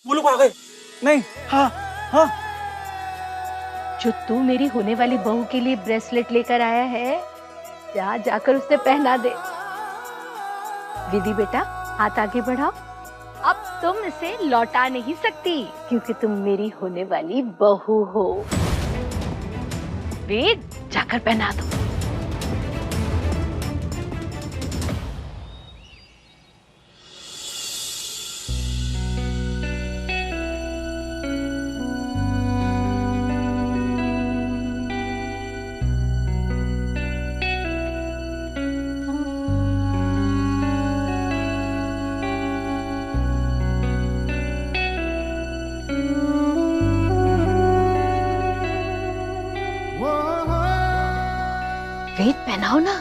वो लोग आ गए। नहीं, हाँ हाँ। जो तू मेरी होने वाली बहू के लिए ब्रेसलेट लेकर आया है, जा जाकर उसे पहना दे। विधि बेटा, हाथ आगे बढ़ाओ। अब तुम इसे लौटा नहीं सकती क्योंकि तुम मेरी होने वाली बहू हो। वेद, जाकर पहना दो। वेद, पहनाओ ना।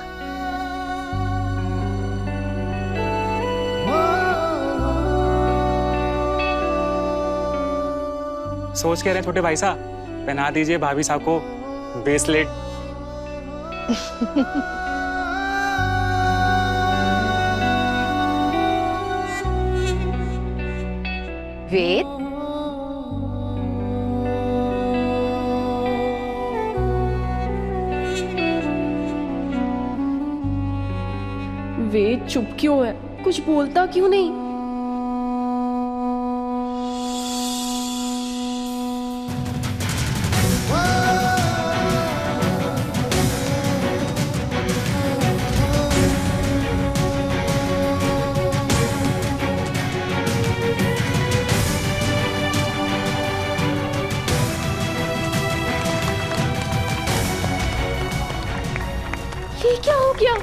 सोच कह रहे हैं छोटे भाई साहब, पहना दीजिए भाभी साहब को ब्रेसलेट। वेद, वेद चुप क्यों है? कुछ बोलता क्यों नहीं? ये क्या हो गया?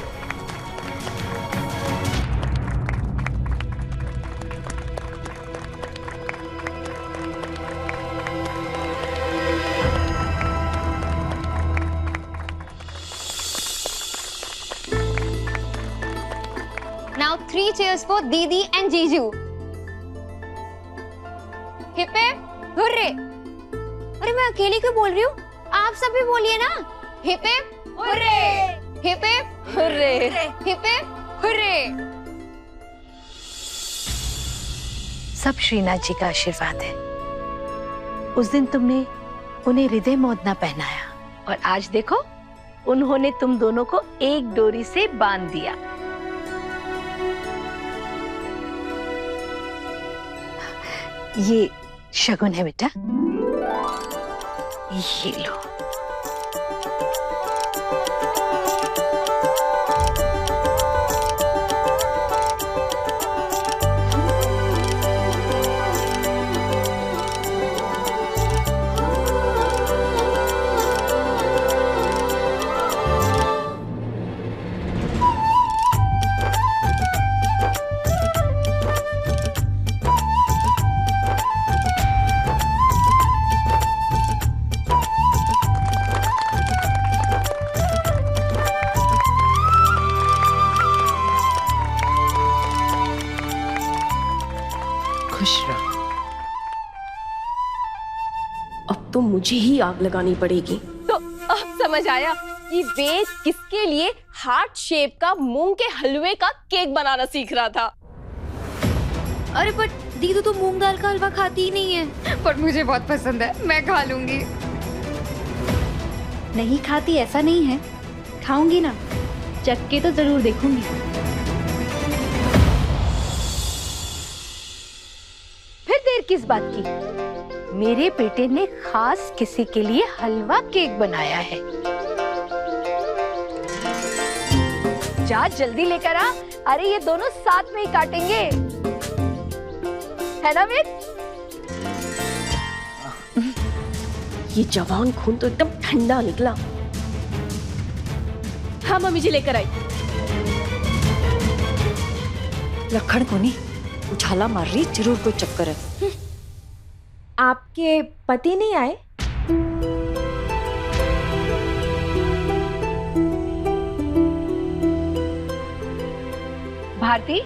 Now 3 cheers for Didi and Jiju. Hip hip hooray! अरे मैं अकेली क्यों बोल रही हूँ? आप सब भी बोलिए ना। Hip hip hooray! Hip hip hooray! Hip hip hooray! सब श्रीनाथ जी का आशीर्वाद है। उस दिन तुमने उन्हें हृदय मोदना पहनाया और आज देखो, उन्होंने तुम दोनों को एक डोरी से बांध दिया। ये शगुन है बेटा, ये लो। खुश रहो। अब तो मुझे ही आग लगानी पड़ेगी। तो अब समझ आया कि वेद किसके लिए हार्ट शेप का मूंग के हलवे का केक बनाना सीख रहा था। अरे पर दीदू तो मूंग दाल का हलवा खाती ही नहीं है। पर मुझे बहुत पसंद है, मैं खा लूंगी। नहीं खाती ऐसा नहीं है, खाऊंगी ना, चख के तो जरूर देखूंगी। फिर देर किस बात की? मेरे बेटे ने खास किसी के लिए हलवा केक बनाया है। जा जल्दी लेकर आ। अरे ये दोनों साथ में ही काटेंगे, है ना वेद? ये जवान खून तो एकदम ठंडा निकला। हाँ मम्मी जी, लेकर आई। लखन को नहीं, उछाला मार रही, जरूर कोई चक्कर है। आपके पति नहीं आए? भारती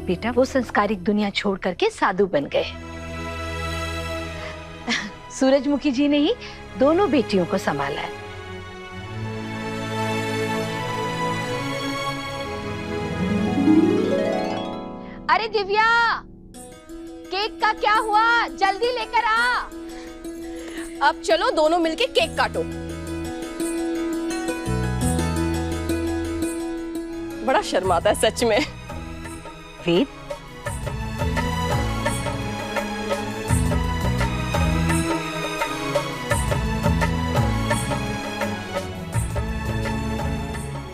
बेटा, वो संस्कारिक दुनिया छोड़ करके साधु बन गए। सूरजमुखी जी ने ही दोनों बेटियों को संभाला है। अरे दिव्या, केक का क्या हुआ? जल्दी लेकर आ। अब चलो दोनों मिलके केक काटो। बड़ा शर्माता है सच में। वेद,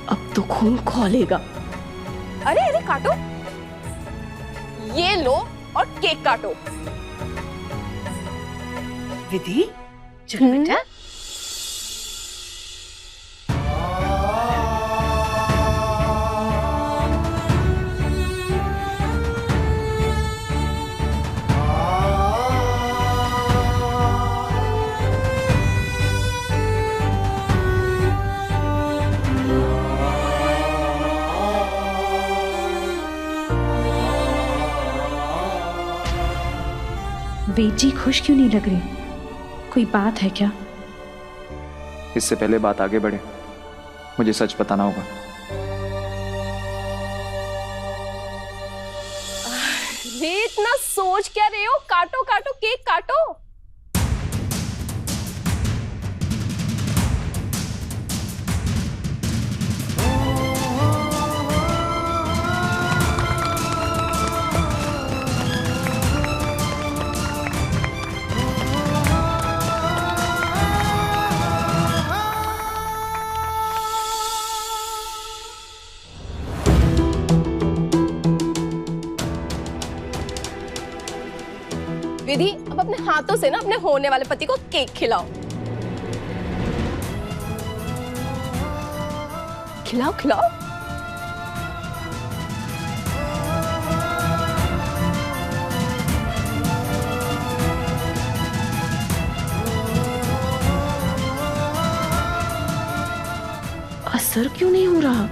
अब तो खून खौलेगा। अरे अरे काटो, ये लो और केक काटो। विधि, चलो बेटा। वेद जी खुश क्यों नहीं लग रही? कोई बात है क्या? इससे पहले बात आगे बढ़े, मुझे सच बताना होगा। वे इतना सोच क्या रहे हो? काटो काटो, केक काटो। विधि, अब अपने हाथों से ना अपने होने वाले पति को केक खिलाओ। खिलाओ खिलाओ। असर क्यों नहीं हो रहा?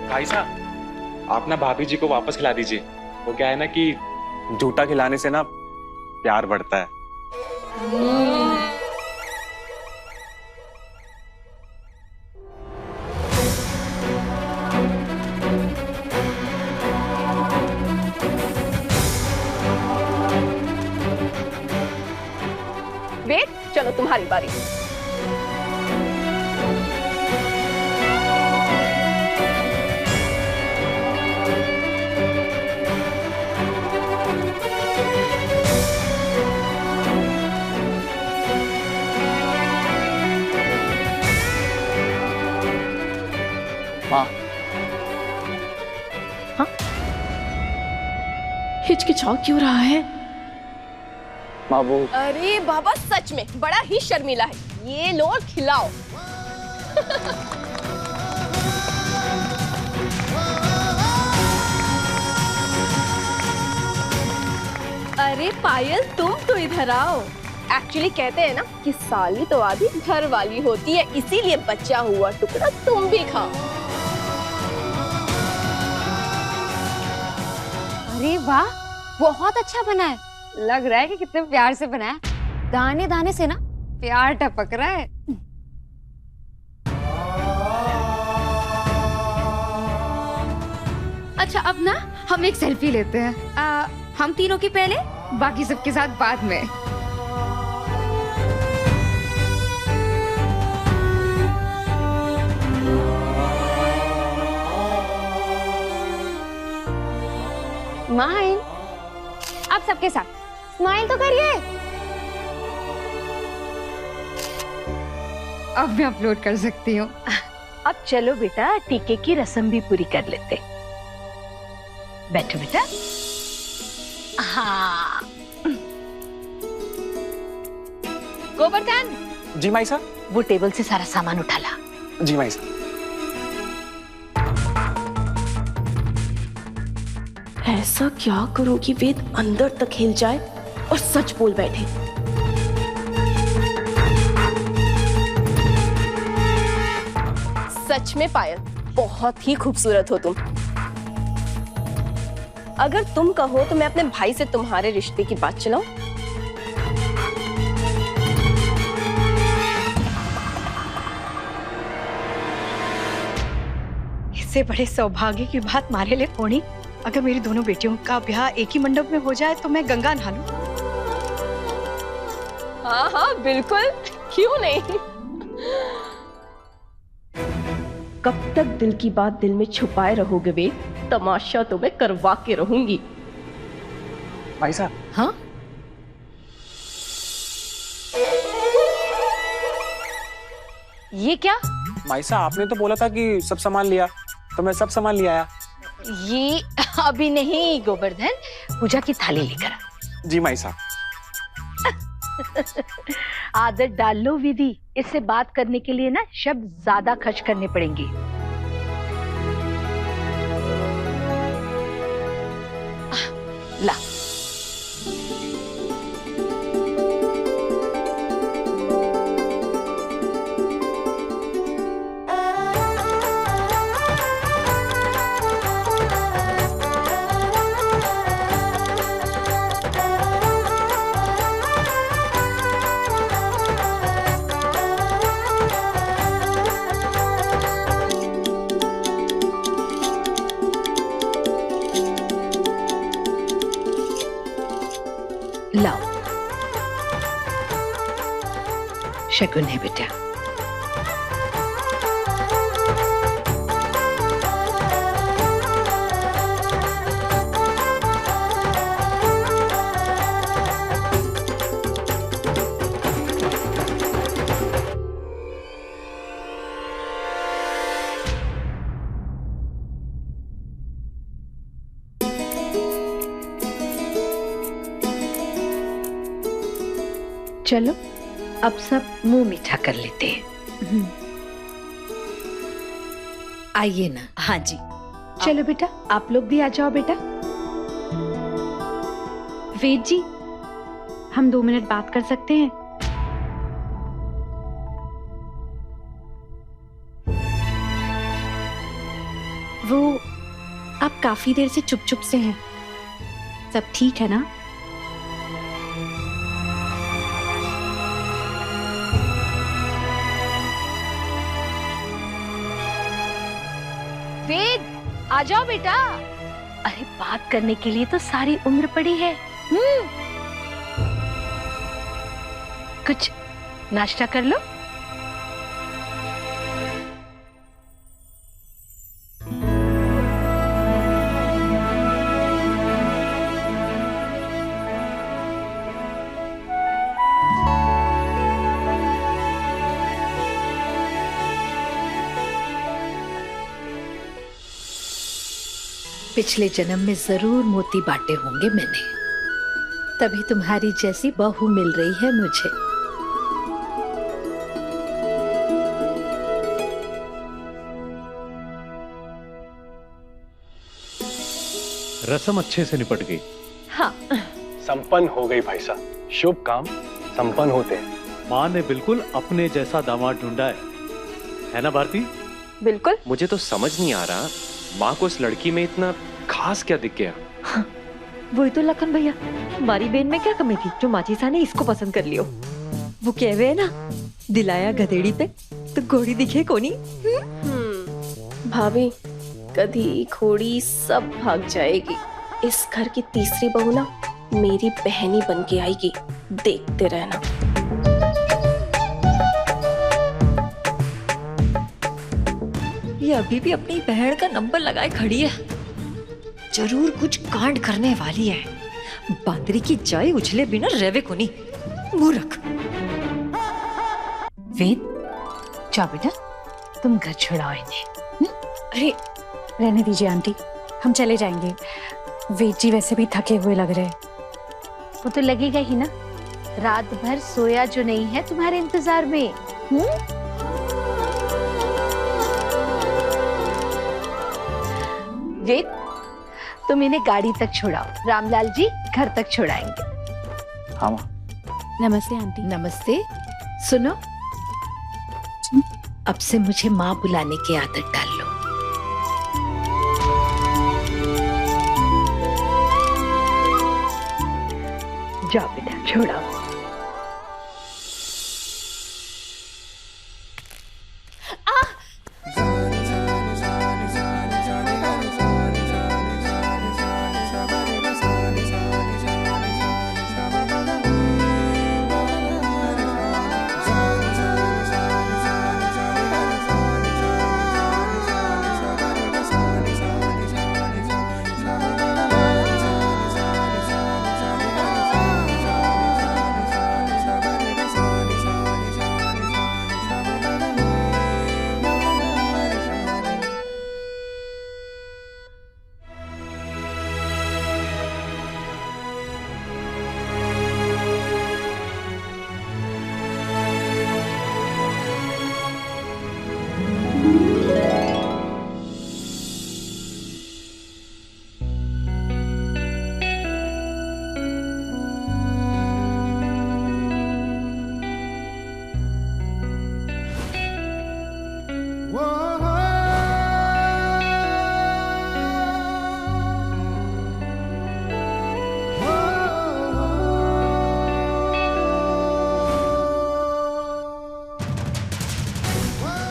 भाई साहब, आप ना भाभी जी को वापस खिला दीजिए। वो क्या है ना कि झूठा खिलाने से ना प्यार बढ़ता है। वेट, चलो तुम्हारी बारी। माँ, हिचकिचाव क्यों रहा है? माँ वो अरे बाबा, सच में बड़ा ही शर्मीला है। ये लो और खिलाओ। अरे पायल, तुम तो इधर आओ। एक्चुअली कहते हैं ना कि साली तो आधी घर वाली होती है, इसीलिए बचा हुआ टुकड़ा तुम भी खाओ। अरे वाह, बहुत अच्छा बना है। लग रहा है कि कितने प्यार से बना है। दाने दाने से ना प्यार टपक रहा है। अच्छा, अब ना हम एक सेल्फी लेते हैं। हम तीनों की पहले, बाकी सबके साथ बाद में। स्माइल, आप सबके साथ स्माइल तो करिए। अब मैं अपलोड कर सकती हूँ। अब चलो बेटा, टीके की रस्म भी पूरी कर लेते। बैठो बेटा। हाँ, गोवर्धन, जी माई साहब। वो टेबल से सारा सामान उठा ला। जी माई साहब। ऐसा क्या करो कि वेद अंदर तक हिल जाए और सच बोल बैठे। सच में पायल, बहुत ही खूबसूरत हो तुम। अगर तुम कहो तो मैं अपने भाई से तुम्हारे रिश्ते की बात चलाऊं? इससे बड़े सौभाग्य की बात मारे ले कोनी। अगर मेरी दोनों बेटियों का ब्याह एक ही मंडप में हो जाए तो मैं गंगा नहा लूं। हाँ हाँ बिल्कुल, क्यों नहीं। कब तक दिल की बात दिल में छुपाए रहोगे वे? तमाशा तो मैं करवा के रहूंगी। भाई साहब। हाँ, ये क्या? भाई साहब आपने तो बोला था कि सब सामान लिया, तो मैं सब सामान ले आया। ये अभी नहीं गोवर्धन, पूजा की थाली लेकर आ। जी माई साहब। आदत डाल लो विधि, इससे बात करने के लिए ना शब्द ज्यादा खर्च करने पड़ेंगे। ला। लाओ, शगुन है बेटा। चलो अब सब मुंह मीठा कर लेते हैं। आइए ना। हाँ जी। चलो बेटा, आप लोग भी आ जाओ बेटा। वेद जी, हम 2 मिनट बात कर सकते हैं? वो आप काफी देर से चुप चुप से हैं, सब ठीक है ना? वेद, आ जाओ बेटा। अरे बात करने के लिए तो सारी उम्र पड़ी है। कुछ नाश्ता कर लो। पिछले जन्म में जरूर मोती बांटे होंगे मैंने, तभी तुम्हारी जैसी बहू मिल रही है मुझे। रस्म अच्छे से निपट गई। हाँ, संपन्न हो गई भाई साहब, शुभ काम संपन्न होते हैं। माँ ने बिल्कुल अपने जैसा दामाद ढूंढा है ना भारती? बिल्कुल। मुझे तो समझ नहीं आ रहा माँ को इस लड़की में इतना खास क्या दिख गया। हाँ, वही तो लखन भैया, हमारी बहन में क्या कमी थी जो माची सा ने इसको पसंद कर लियो। वो कह रहे हैं ना, दिलाया गधेड़ी पे तो घोड़ी दिखे कोनी। भाभी, गधी घोड़ी सब भाग जाएगी। इस घर की तीसरी बहू ना मेरी बहनी बन के आएगी, देखते रहना। ये अभी भी अपनी बहन का नंबर लगाए खड़ी है, जरूर कुछ कांड करने वाली है। बांदरी की जाय उछले बिना रेवे कोनी, मूर्ख। वेद, जाओ बेटा, तुम घर छुड़ाओ इन्हें। अरे रहने दीजिए आंटी, हम चले जाएंगे। वेद जी वैसे भी थके हुए लग रहे हैं। वो तो लगेगा ही ना, रात भर सोया जो नहीं है तुम्हारे इंतजार में। वेद, तुम इन्हें गाड़ी तक छोड़ाओ, रामलाल जी घर तक छोड़ाएंगे। हाँ माँ। नमस्ते आंटी। नमस्ते। सुनो, अब से मुझे माँ बुलाने की आदत डाल लो। जाओ बेटा, छोड़ाओ।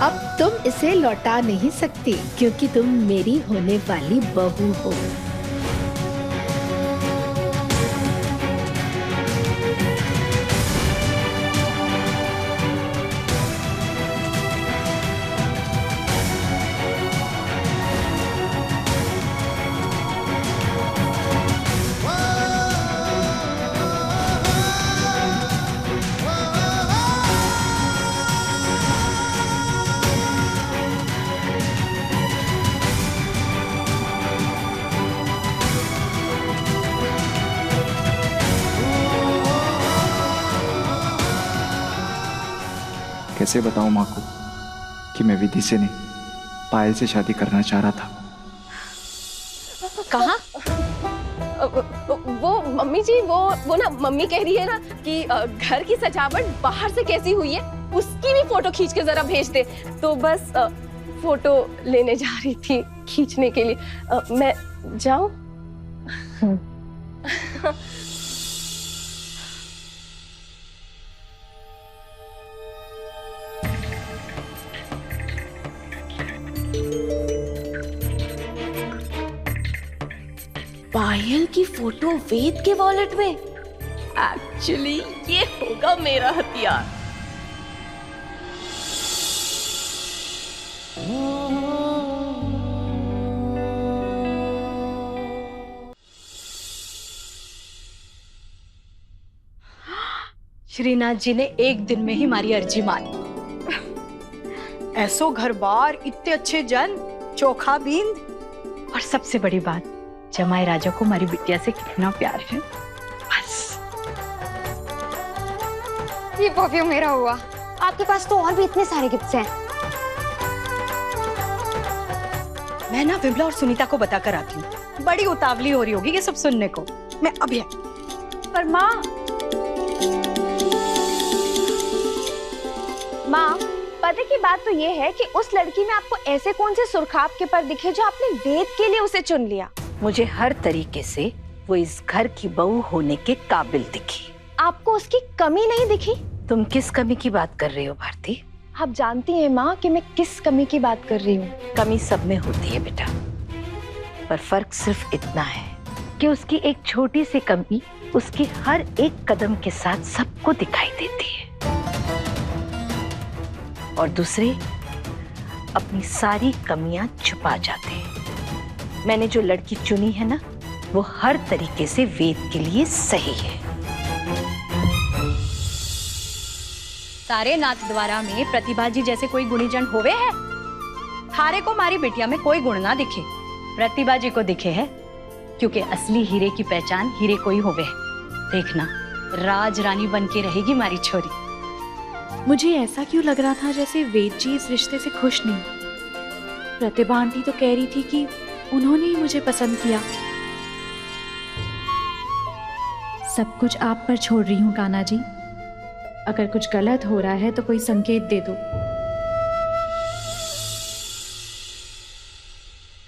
अब तुम इसे लौटा नहीं सकती क्योंकि तुम मेरी होने वाली बहू हो। कैसे बताऊं माँ को कि मैं विधि से नहीं पायल से शादी करना चाह रहा था। कहाँ? वो मम्मी जी, वो ना मम्मी कह रही है ना कि घर की सजावट बाहर से कैसी हुई है उसकी भी फोटो खींच के जरा भेज दे। तो बस फोटो लेने जा रही थी खींचने के लिए। मैं जाऊं? पायल की फोटो वेद के वॉलेट में। एक्चुअली ये होगा मेरा हथियार। श्रीनाथ जी ने एक दिन में ही हमारी अर्जी मानी। ऐसो घर बार, इतने अच्छे जन, चोखा बींद, और सबसे बड़ी बात, जमाई राजा को हमारी बिटिया से कितना प्यार है। बस ये परफ्यूम मेरा हुआ। आपके पास तो और भी इतने सारे गिफ्ट्स हैं। मैं ना विमला और सुनीता को बताकर आती हूँ। बड़ी उतावली हो रही होगी ये सब सुनने को। मैं अभी पर माँ पता की बात तो ये है कि उस लड़की में आपको ऐसे कौन से सुरखाब के पर दिखे जो आपने वेद के लिए उसे चुन लिया? मुझे हर तरीके से वो इस घर की बहू होने के काबिल दिखी। आपको उसकी कमी नहीं दिखी? तुम किस कमी की बात कर रही हो भारती? आप जानती हैं माँ कि मैं किस कमी की बात कर रही हूँ। कमी सब में होती है बेटा, पर फर्क सिर्फ इतना है कि उसकी एक छोटी सी कमी उसकी हर एक कदम के साथ सबको दिखाई देती है, और दूसरे अपनी सारी कमियां छुपा जाते हैं। मैंने जो लड़की चुनी है ना, वो हर तरीके से वेद के लिए सही है। सारे नाथ द्वारा में प्रतिभा जी जैसे कोई गुणीजन होवे है? थारे को मारी बिटिया में कोई गुण ना दिखे, प्रतिभा जी को दिखे है, क्योंकि असली हीरे की पहचान हीरे को ही होवे है। देखना, राज रानी बन के रहेगी मारी छोरी। मुझे ऐसा क्यों लग रहा था जैसे वेद जी इस रिश्ते से खुश नहीं। प्रतिभा आंटी तो कह रही थी कि उन्होंने ही मुझे पसंद किया। सब कुछ आप पर छोड़ रही हूँ कान्हा जी। अगर कुछ गलत हो रहा है तो कोई संकेत दे दो।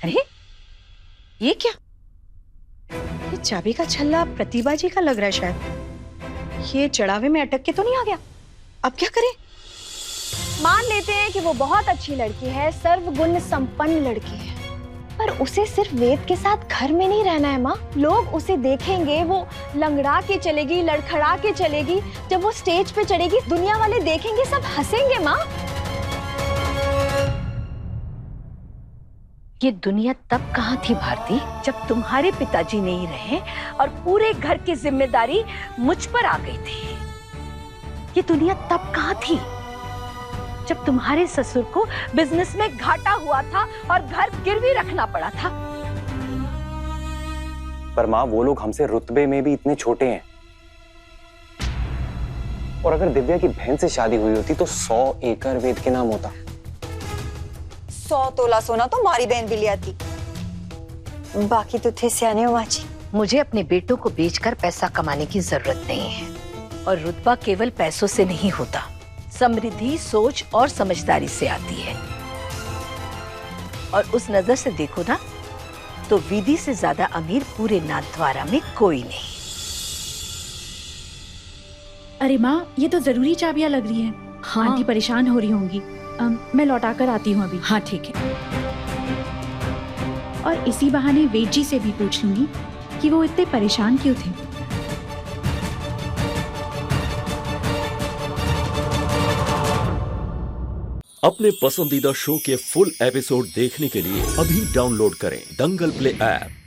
अरे ये क्या? ये चाबी का छल्ला प्रतिभा जी का लग रहा है शायद। ये चढ़ावे में अटक के तो नहीं आ गया? अब क्या करें? मान लेते हैं कि वो बहुत अच्छी लड़की है, सर्वगुण संपन्न लड़की है, पर उसे सिर्फ वेद के साथ घर में नहीं रहना है माँ। लोग उसे देखेंगे, वो लंगड़ा के चलेगी, लड़खड़ा के चलेगी। जब वो स्टेज पे चढ़ेगी, दुनिया वाले देखेंगे, सब हंसेंगे माँ। ये दुनिया तब कहाँ थी भारती, जब तुम्हारे पिताजी नहीं रहे और पूरे घर की जिम्मेदारी मुझ पर आ गई थी। ये दुनिया तब कहाँ थी, जब तुम्हारे ससुर को बिजनेस में घाटा हुआ था और घर गिरवी रखना पड़ा था। पर माँ, वो लोग हमसे रुतबे में भी इतने छोटे हैं। और अगर दिव्या की बहन से शादी हुई होती तो 100 एकड़ वेद के नाम होता। 100 तोला सोना तो मारी बहन भी लिया थी। बाकी तो थे सियाने हो माँ जी। मुझे अपने बेटों को बेचकर पैसा कमाने की जरूरत नहीं है, और रुतबा केवल पैसों से नहीं होता, समृद्धि सोच और समझदारी से आती है। और उस नजर से देखो ना, तो विधि से ज्यादा अमीर पूरे नाथद्वारा में कोई नहीं। अरे माँ, ये तो जरूरी चाबियां लग रही हैं। हाँ। आंटी परेशान हो रही होंगी। मैं लौटा कर आती हूँ अभी। हाँ ठीक है। और इसी बहाने वेद जी से भी पूछ लूंगी कि वो इतने परेशान क्यों थे। अपने पसंदीदा शो के फुल एपिसोड देखने के लिए अभी डाउनलोड करें दंगल प्ले ऐप।